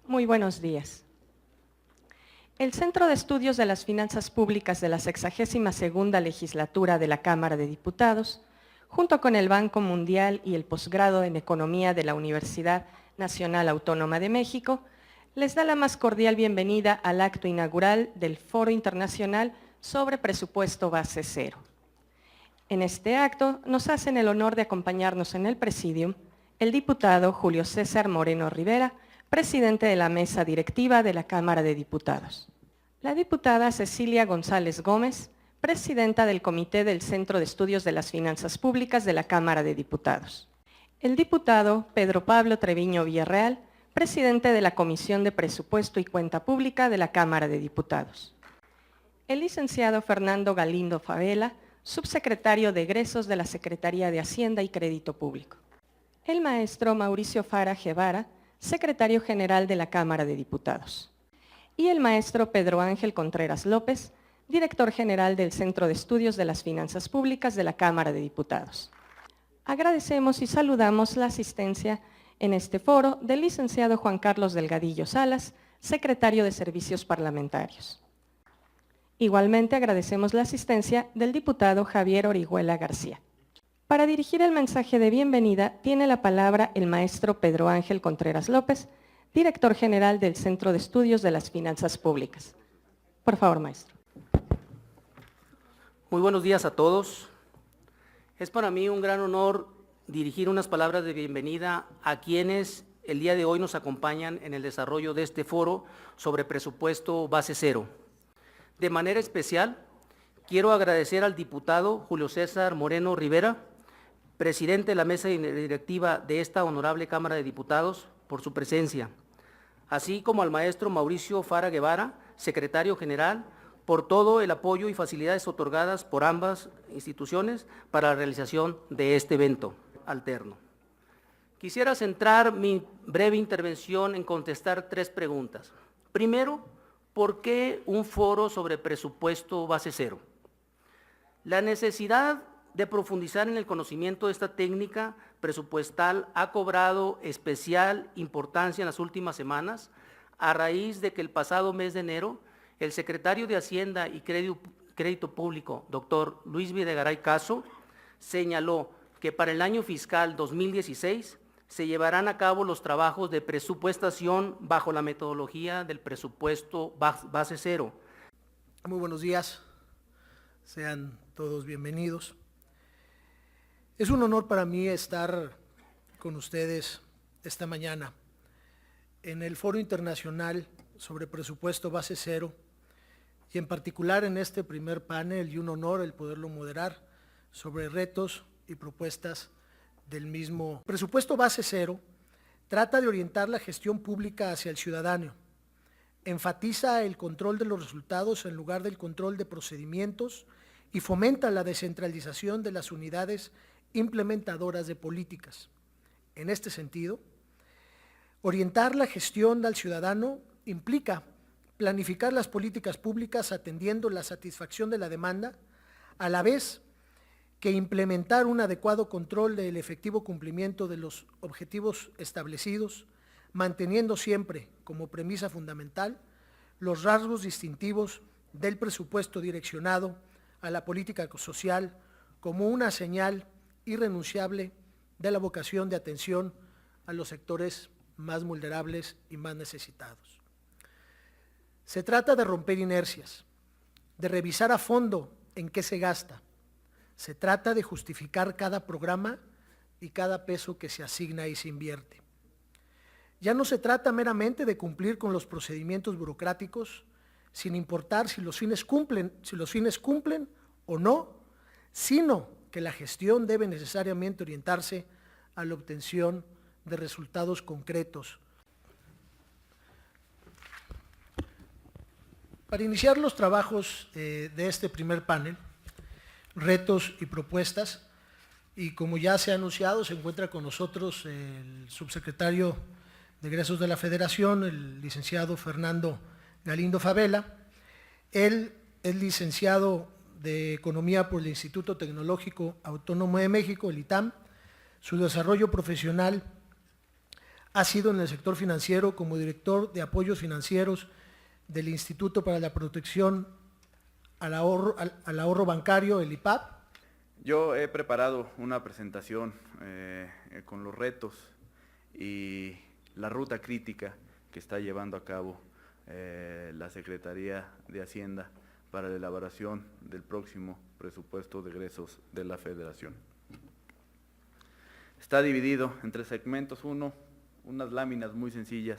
Muy buenos días. El Centro de Estudios de las Finanzas Públicas de la 62ª Legislatura de la Cámara de Diputados, junto con el Banco Mundial y el Posgrado en Economía de la Universidad Nacional Autónoma de México, les da la más cordial bienvenida al acto inaugural del Foro Internacional sobre Presupuesto Base Cero. En este acto nos hacen el honor de acompañarnos en el presidium el diputado Julio César Moreno Rivera, presidente de la mesa directiva de la Cámara de Diputados. La diputada Cecilia González Gómez, presidenta del Comité del Centro de Estudios de las Finanzas Públicas de la Cámara de Diputados. El diputado Pedro Pablo Treviño Villarreal, presidente de la Comisión de Presupuesto y Cuenta Pública de la Cámara de Diputados. El licenciado Fernando Galindo Favela, subsecretario de Egresos de la Secretaría de Hacienda y Crédito Público. El maestro Mauricio Fara Guevara, secretario general de la Cámara de Diputados. Y el maestro Pedro Ángel Contreras López, director general del Centro de Estudios de las Finanzas Públicas de la Cámara de Diputados. Agradecemos y saludamos la asistencia en este foro del licenciado Juan Carlos Delgadillo Salas, secretario de Servicios Parlamentarios. Igualmente agradecemos la asistencia del diputado Javier Orihuela García. Para dirigir el mensaje de bienvenida tiene la palabra el maestro Pedro Ángel Contreras López, director general del Centro de Estudios de las Finanzas Públicas. Por favor, maestro. Muy buenos días a todos. Es para mí un gran honor dirigir unas palabras de bienvenida a quienes el día de hoy nos acompañan en el desarrollo de este foro sobre presupuesto base cero. De manera especial, quiero agradecer al diputado Julio César Moreno Rivera, presidente de la mesa directiva de esta honorable Cámara de Diputados, por su presencia, así como al maestro Mauricio Fara Guevara, secretario general, por todo el apoyo y facilidades otorgadas por ambas instituciones para la realización de este evento alterno. Quisiera centrar mi breve intervención en contestar 3 preguntas. Primero, ¿por qué un foro sobre presupuesto base cero? La necesidad de profundizar en el conocimiento de esta técnica presupuestal ha cobrado especial importancia en las últimas semanas a raíz de que el pasado mes de enero el secretario de Hacienda y Crédito Público, doctor Luis Videgaray Caso, señaló que para el año fiscal 2016 se llevarán a cabo los trabajos de presupuestación bajo la metodología del presupuesto base cero. Muy buenos días, sean todos bienvenidos. Es un honor para mí estar con ustedes esta mañana en el Foro Internacional sobre Presupuesto Base Cero y en particular en este primer panel, y un honor el poderlo moderar, sobre retos y propuestas del mismo. Presupuesto Base Cero trata de orientar la gestión pública hacia el ciudadano, enfatiza el control de los resultados en lugar del control de procedimientos y fomenta la descentralización de las unidades implementadoras de políticas. En este sentido, orientar la gestión al ciudadano implica planificar las políticas públicas atendiendo la satisfacción de la demanda, a la vez que implementar un adecuado control del efectivo cumplimiento de los objetivos establecidos, manteniendo siempre como premisa fundamental los rasgos distintivos del presupuesto direccionado a la política social como una señal irrenunciable de la vocación de atención a los sectores más vulnerables y más necesitados. Se trata de romper inercias, de revisar a fondo en qué se gasta. Se trata de justificar cada programa y cada peso que se asigna y se invierte. Ya no se trata meramente de cumplir con los procedimientos burocráticos, sin importar si los fines cumplen o no, sino que la gestión debe necesariamente orientarse a la obtención de resultados concretos. Para iniciar los trabajos de este primer panel, retos y propuestas, y como ya se ha anunciado, se encuentra con nosotros el subsecretario de Egresos de la Federación, el licenciado Fernando Galindo Favela. Él es licenciado de Economía por el Instituto Tecnológico Autónomo de México, el ITAM. Su desarrollo profesional ha sido en el sector financiero como director de apoyos financieros del Instituto para la Protección al Ahorro Bancario, el IPAB. Yo he preparado una presentación con los retos y la ruta crítica que está llevando a cabo la Secretaría de Hacienda para la elaboración del próximo presupuesto de egresos de la Federación. Está dividido en 3 segmentos. Uno, unas láminas muy sencillas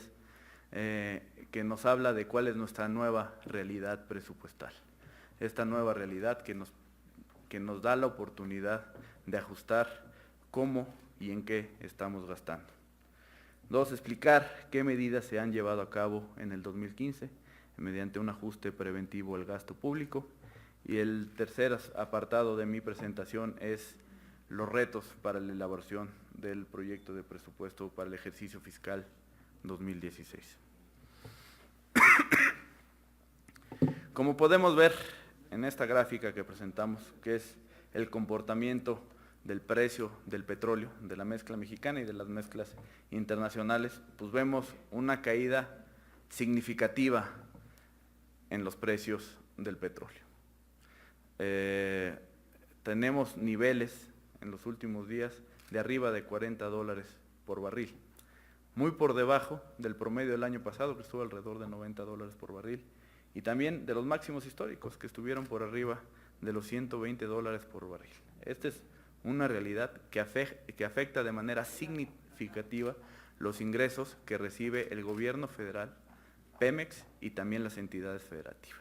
que nos habla de cuál es nuestra nueva realidad presupuestal. Esta nueva realidad que nos da la oportunidad de ajustar cómo y en qué estamos gastando. 2, explicar qué medidas se han llevado a cabo en el 2015 mediante un ajuste preventivo al gasto público. Y el tercer apartado de mi presentación es los retos para la elaboración del proyecto de presupuesto para el ejercicio fiscal 2016. Como podemos ver en esta gráfica que presentamos, que es el comportamiento del precio del petróleo, de la mezcla mexicana y de las mezclas internacionales, pues vemos una caída significativa en los precios del petróleo. Tenemos niveles en los últimos días de arriba de $40 por barril, muy por debajo del promedio del año pasado, que estuvo alrededor de $90 por barril, y también de los máximos históricos, que estuvieron por arriba de los $120 por barril. Esta es una realidad que afecta de manera significativa los ingresos que recibe el gobierno federal, Pemex y también las entidades federativas.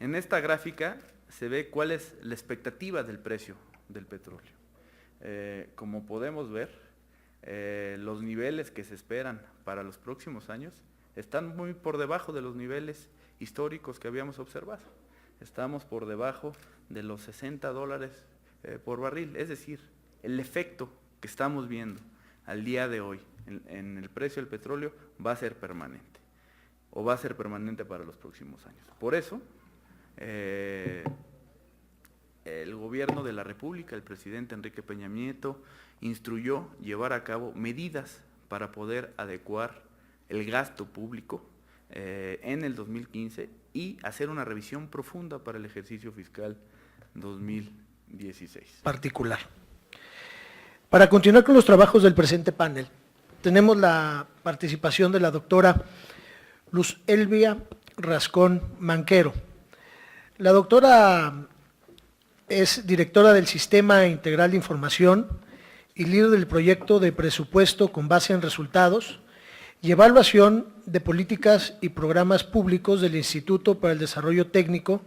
En esta gráfica se ve cuál es la expectativa del precio del petróleo. Como podemos ver, los niveles que se esperan para los próximos años están muy por debajo de los niveles históricos que habíamos observado. Estamos por debajo de los $60 por barril, es decir, el efecto que estamos viendo al día de hoy en el precio del petróleo va a ser permanente, o va a ser permanente para los próximos años. Por eso, el gobierno de la República, el presidente Enrique Peña Nieto, instruyó llevar a cabo medidas para poder adecuar el gasto público en el 2015 y hacer una revisión profunda para el ejercicio fiscal 2016. Particular. Para continuar con los trabajos del presente panel, tenemos la participación de la doctora Luz Elvia Rascón Manquero. La doctora es directora del Sistema Integral de Información y líder del proyecto de presupuesto con base en resultados y evaluación de políticas y programas públicos del Instituto para el Desarrollo Técnico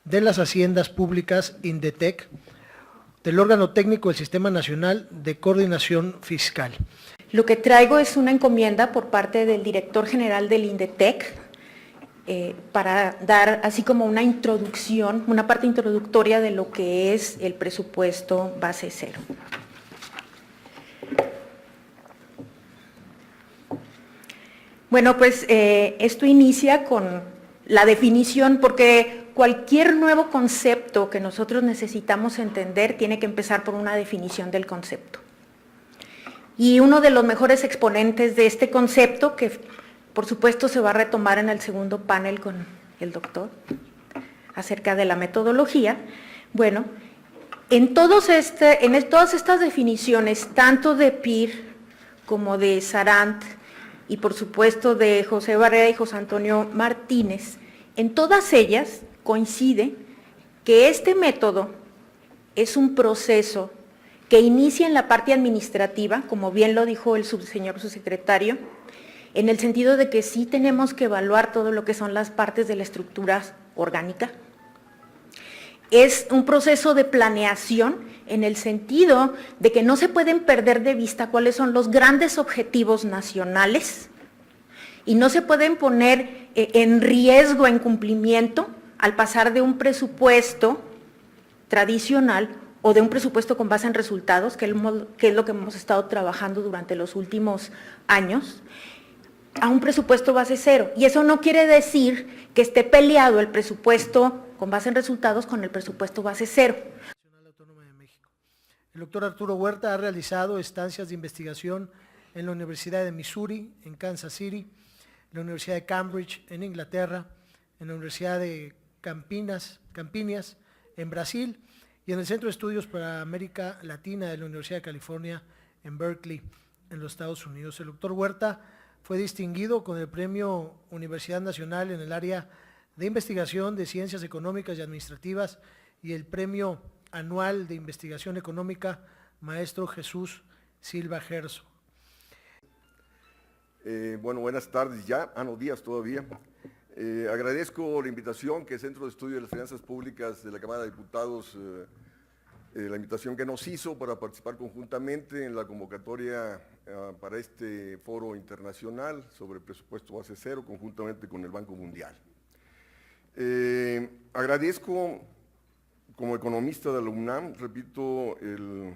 de las Haciendas Públicas, INDETEC, del órgano técnico del Sistema Nacional de Coordinación Fiscal. Lo que traigo es una encomienda por parte del director general del INDETEC para dar así como una introducción, una parte introductoria de lo que es el presupuesto base cero. Bueno, pues esto inicia con la definición, porque cualquier nuevo concepto que nosotros necesitamos entender tiene que empezar por una definición del concepto. Y uno de los mejores exponentes de este concepto, que por supuesto se va a retomar en el segundo panel con el doctor, acerca de la metodología, bueno, en todas estas definiciones, tanto de PIR como de Sarant, y por supuesto de José Barrera y José Antonio Martínez, en todas ellas coincide que este método es un proceso que inicia en la parte administrativa, como bien lo dijo el señor subsecretario, en el sentido de que sí tenemos que evaluar todo lo que son las partes de la estructura orgánica. Es un proceso de planeación en el sentido de que no se pueden perder de vista cuáles son los grandes objetivos nacionales y no se pueden poner en riesgo, en cumplimiento, al pasar de un presupuesto tradicional o de un presupuesto con base en resultados, que es lo que hemos estado trabajando durante los últimos años, a un presupuesto base cero. Y eso no quiere decir que esté peleado el presupuesto con base en resultados con el presupuesto base cero. Autónoma de México. El doctor Arturo Huerta ha realizado estancias de investigación en la Universidad de Missouri, en Kansas City, en la Universidad de Cambridge, en Inglaterra, en la Universidad de Campinas, en Brasil, y en el Centro de Estudios para América Latina de la Universidad de California, en Berkeley, en los Estados Unidos. El doctor Huerta fue distinguido con el Premio Universidad Nacional en el área de investigación de Ciencias Económicas y Administrativas y el Premio Anual de Investigación Económica Maestro Jesús Silva Gerso. Bueno, buenas tardes ya, no, días todavía. Agradezco la invitación que el Centro de Estudio de las Finanzas Públicas de la Cámara de Diputados, la invitación que nos hizo para participar conjuntamente en la convocatoria para este foro internacional sobre presupuesto base cero, conjuntamente con el Banco Mundial. Agradezco, como economista de la UNAM, repito, el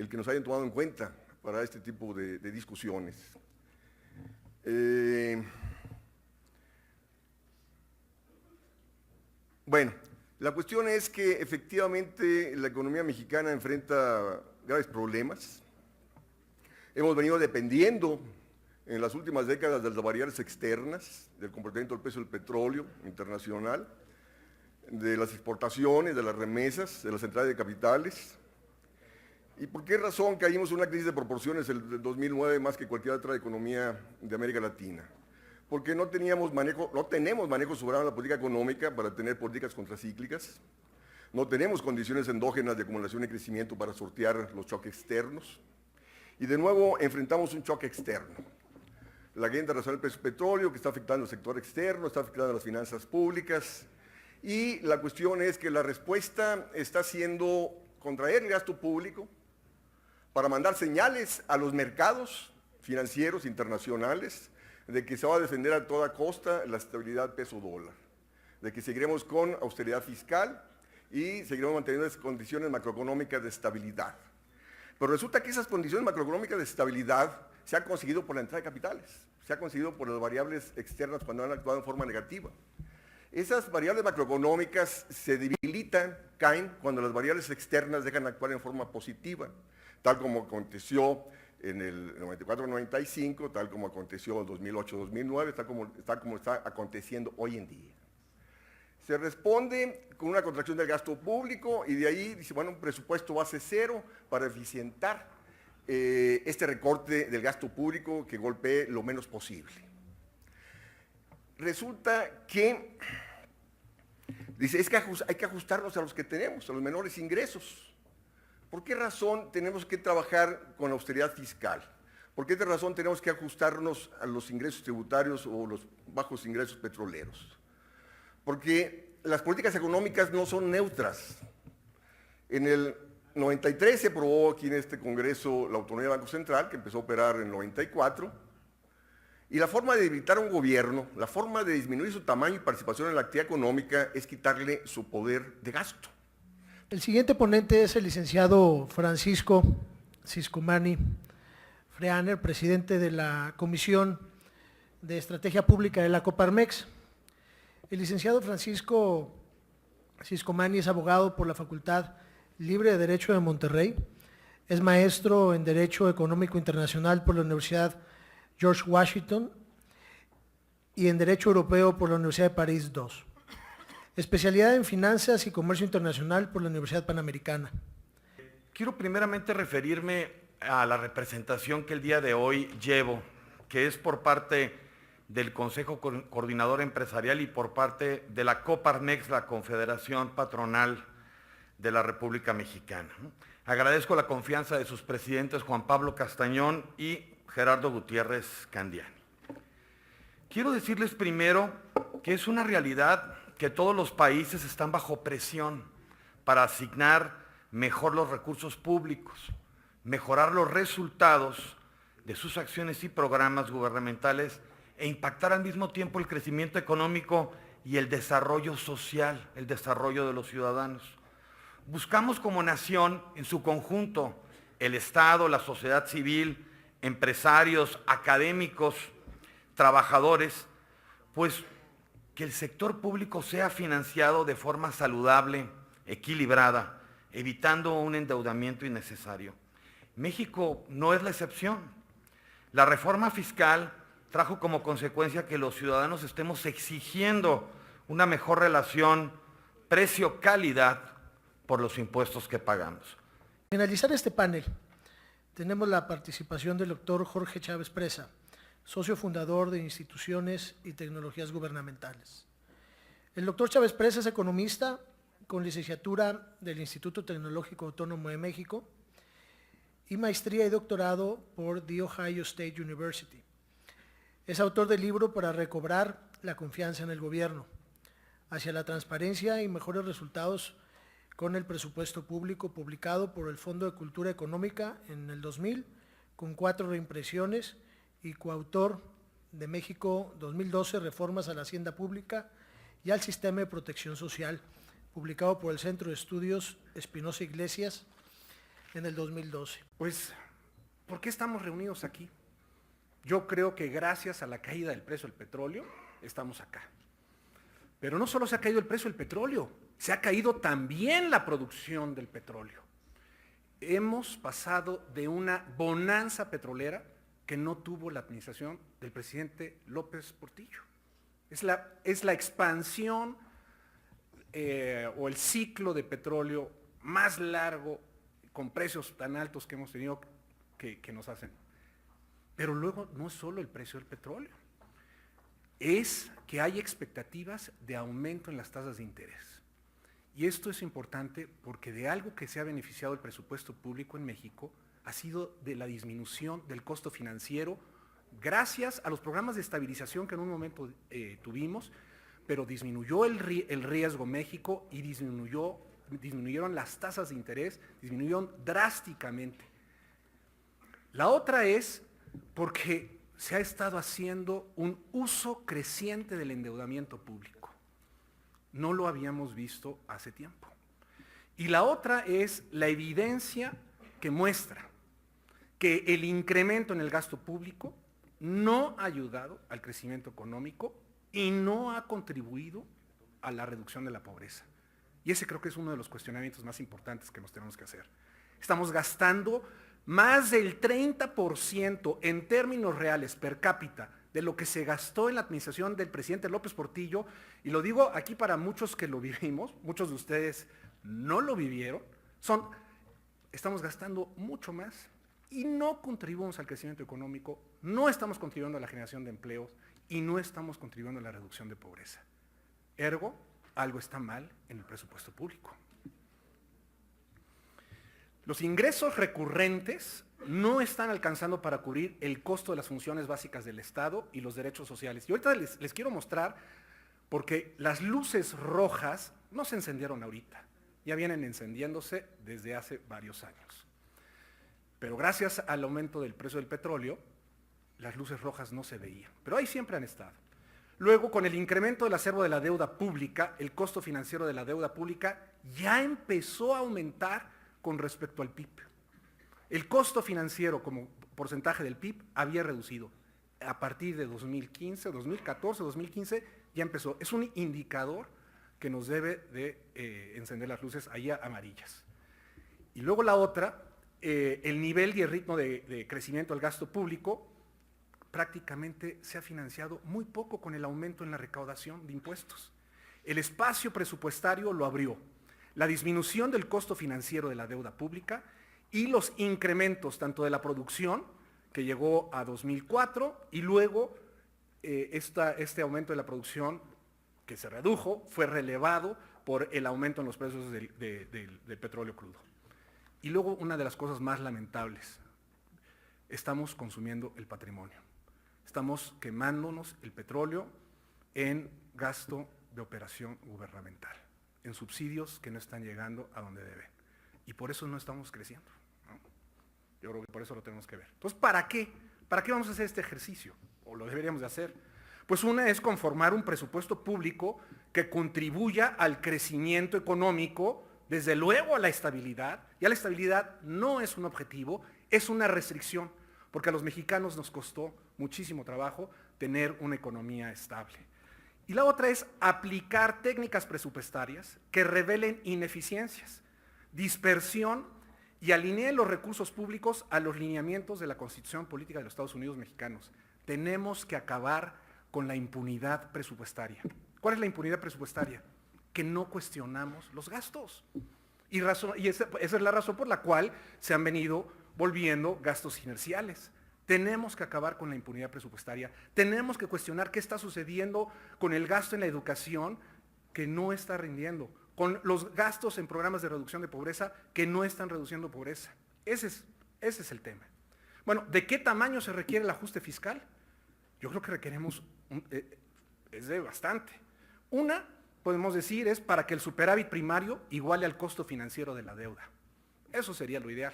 que nos hayan tomado en cuenta para este tipo de discusiones. Bueno, la cuestión es que efectivamente la economía mexicana enfrenta graves problemas. Hemos venido dependiendo en las últimas décadas de las variables externas, del comportamiento del precio del petróleo internacional, de las exportaciones, de las remesas, de las entradas de capitales. ¿Y por qué razón caímos en una crisis de proporciones el 2009 más que cualquier otra economía de América Latina? Porque no tenemos manejo soberano de la política económica para tener políticas contracíclicas, no tenemos condiciones endógenas de acumulación y crecimiento para sortear los choques externos, y de nuevo enfrentamos un choque externo. La guerra internacional del precio del petróleo que está afectando al sector externo, está afectando a las finanzas públicas, y la cuestión es que la respuesta está siendo contraer el gasto público para mandar señales a los mercados financieros internacionales de que se va a defender a toda costa la estabilidad peso-dólar, de que seguiremos con austeridad fiscal y seguiremos manteniendo esas condiciones macroeconómicas de estabilidad. Pero resulta que esas condiciones macroeconómicas de estabilidad se han conseguido por la entrada de capitales, se ha conseguido por las variables externas cuando han actuado en forma negativa. Esas variables macroeconómicas se debilitan, caen, cuando las variables externas dejan de actuar en forma positiva, tal como aconteció en el 94-95, tal como aconteció en el 2008-2009, tal como está aconteciendo hoy en día. Se responde con una contracción del gasto público y de ahí dice, bueno, un presupuesto base cero para eficientar este recorte del gasto público que golpee lo menos posible. Resulta que, dice, es que hay que ajustarnos a los que tenemos, a los menores ingresos. ¿Por qué razón tenemos que trabajar con austeridad fiscal? ¿Por qué razón tenemos que ajustarnos a los ingresos tributarios o los bajos ingresos petroleros? Porque las políticas económicas no son neutras. En el 93 se aprobó aquí en este Congreso la autonomía del Banco Central, que empezó a operar en el 94, y la forma de debilitar a un gobierno, la forma de disminuir su tamaño y participación en la actividad económica es quitarle su poder de gasto. El siguiente ponente es el licenciado Francisco Siscomani Freaner, presidente de la Comisión de Estrategia Pública de la Coparmex. El licenciado Francisco Siscomani es abogado por la Facultad Libre de Derecho de Monterrey, es maestro en Derecho Económico Internacional por la Universidad George Washington y en Derecho Europeo por la Universidad de París II. Especialidad en Finanzas y Comercio Internacional por la Universidad Panamericana. Quiero primeramente referirme a la representación que el día de hoy llevo, que es por parte del Consejo Coordinador Empresarial y por parte de la Coparmex, la Confederación Patronal de la República Mexicana. Agradezco la confianza de sus presidentes Juan Pablo Castañón y Gerardo Gutiérrez Candiani. Quiero decirles primero que es una realidad que todos los países están bajo presión para asignar mejor los recursos públicos, mejorar los resultados de sus acciones y programas gubernamentales e impactar al mismo tiempo el crecimiento económico y el desarrollo social, el desarrollo de los ciudadanos. Buscamos como nación, en su conjunto, el Estado, la sociedad civil, empresarios, académicos, trabajadores, pues que el sector público sea financiado de forma saludable, equilibrada, evitando un endeudamiento innecesario. México no es la excepción. La reforma fiscal trajo como consecuencia que los ciudadanos estemos exigiendo una mejor relación precio-calidad por los impuestos que pagamos. Al finalizar este panel, tenemos la participación del doctor Jorge Chávez Presa, socio fundador de Instituciones y Tecnologías Gubernamentales. El doctor Chávez Presa es economista con licenciatura del Instituto Tecnológico Autónomo de México y maestría y doctorado por The Ohio State University. Es autor del libro Para recobrar la confianza en el gobierno, hacia la transparencia y mejores resultados con el presupuesto público, publicado por el Fondo de Cultura Económica en el 2000, con 4 reimpresiones, y coautor de México 2012, Reformas a la Hacienda Pública y al Sistema de Protección Social, publicado por el Centro de Estudios Espinosa Iglesias en el 2012. Pues, ¿por qué estamos reunidos aquí? Yo creo que gracias a la caída del precio del petróleo, estamos acá. Pero no solo se ha caído el precio del petróleo, se ha caído también la producción del petróleo. Hemos pasado de una bonanza petrolera que no tuvo la administración del presidente López Portillo. Es la expansión o el ciclo de petróleo más largo, con precios tan altos que hemos tenido que nos hacen. Pero luego no es solo el precio del petróleo, es que hay expectativas de aumento en las tasas de interés. Y esto es importante porque de algo que se ha beneficiado el presupuesto público en México ha sido de la disminución del costo financiero gracias a los programas de estabilización que en un momento tuvimos, pero disminuyó el riesgo México y disminuyeron las tasas de interés, disminuyeron drásticamente. La otra es porque se ha estado haciendo un uso creciente del endeudamiento público. No lo habíamos visto hace tiempo. Y la otra es la evidencia que muestra que el incremento en el gasto público no ha ayudado al crecimiento económico y no ha contribuido a la reducción de la pobreza. Y ese creo que es uno de los cuestionamientos más importantes que nos tenemos que hacer. Estamos gastando más del 30% en términos reales per cápita de lo que se gastó en la administración del presidente López Portillo, y lo digo aquí para muchos que lo vivimos, muchos de ustedes no lo vivieron, estamos gastando mucho más y no contribuimos al crecimiento económico, no estamos contribuyendo a la generación de empleos y no estamos contribuyendo a la reducción de pobreza. Ergo, algo está mal en el presupuesto público. Los ingresos recurrentes no están alcanzando para cubrir el costo de las funciones básicas del Estado y los derechos sociales. Y ahorita les quiero mostrar, porque las luces rojas no se encendieron ahorita, ya vienen encendiéndose desde hace varios años. Pero gracias al aumento del precio del petróleo, las luces rojas no se veían, pero ahí siempre han estado. Luego, con el incremento del acervo de la deuda pública, el costo financiero de la deuda pública ya empezó a aumentar con respecto al PIB. El costo financiero como porcentaje del PIB había reducido. A partir de 2015, 2014, 2015 ya empezó. Es un indicador que nos debe de encender las luces ahí amarillas. Y luego la otra, el nivel y el ritmo de crecimiento del gasto público prácticamente se ha financiado muy poco con el aumento en la recaudación de impuestos. El espacio presupuestario lo abrió la disminución del costo financiero de la deuda pública y los incrementos tanto de la producción, que llegó a 2004, y luego este aumento de la producción que se redujo fue relevado por el aumento en los precios del petróleo crudo. Y luego una de las cosas más lamentables, estamos consumiendo el patrimonio. Estamos quemándonos el petróleo en gasto de operación gubernamental, en subsidios que no están llegando a donde deben. Y por eso no estamos creciendo, ¿no? Yo creo que por eso lo tenemos que ver. Entonces, ¿para qué? ¿Para qué vamos a hacer este ejercicio? ¿O lo deberíamos de hacer? Pues una es conformar un presupuesto público que contribuya al crecimiento económico, desde luego a la estabilidad, y a la estabilidad no es un objetivo, es una restricción, porque a los mexicanos nos costó muchísimo trabajo tener una economía estable. Y la otra es aplicar técnicas presupuestarias que revelen ineficiencias. dispersión y alinee los recursos públicos a los lineamientos de la Constitución Política de los Estados Unidos Mexicanos. Tenemos que acabar con la impunidad presupuestaria. ¿Cuál es la impunidad presupuestaria? Que no cuestionamos los gastos. Y esa es la razón por la cual se han venido volviendo gastos inerciales. Tenemos que acabar con la impunidad presupuestaria. Tenemos que cuestionar qué está sucediendo con el gasto en la educación que no está rindiendo, con los gastos en programas de reducción de pobreza que no están reduciendo pobreza. Ese es el tema. Bueno, ¿de qué tamaño se requiere el ajuste fiscal? Yo creo que requeremos, es de bastante. Una, podemos decir, es para que el superávit primario iguale al costo financiero de la deuda. Eso sería lo ideal.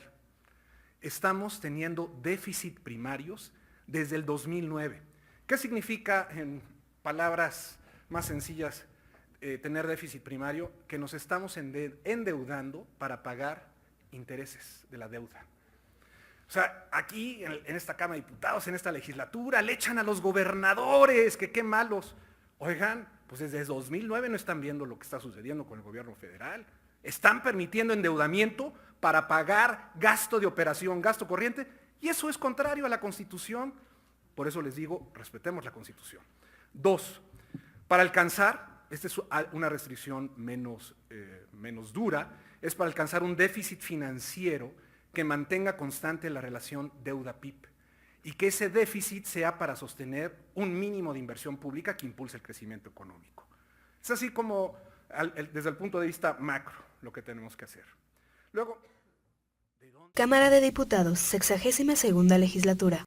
Estamos teniendo déficit primarios desde el 2009. ¿Qué significa, en palabras más sencillas, tener déficit primario? Que nos estamos endeudando para pagar intereses de la deuda. O sea, aquí en esta Cámara de Diputados, en esta legislatura, le echan a los gobernadores, que qué malos. Oigan, pues desde 2009 no están viendo lo que está sucediendo con el gobierno federal. Están permitiendo endeudamiento para pagar gasto de operación, gasto corriente, y eso es contrario a la Constitución. Por eso les digo, respetemos la Constitución. 2, para alcanzar, esta es una restricción menos dura, es para alcanzar un déficit financiero que mantenga constante la relación deuda-PIB y que ese déficit sea para sostener un mínimo de inversión pública que impulse el crecimiento económico. Es así como desde el punto de vista macro lo que tenemos que hacer. Luego, Cámara de Diputados, 62ª legislatura.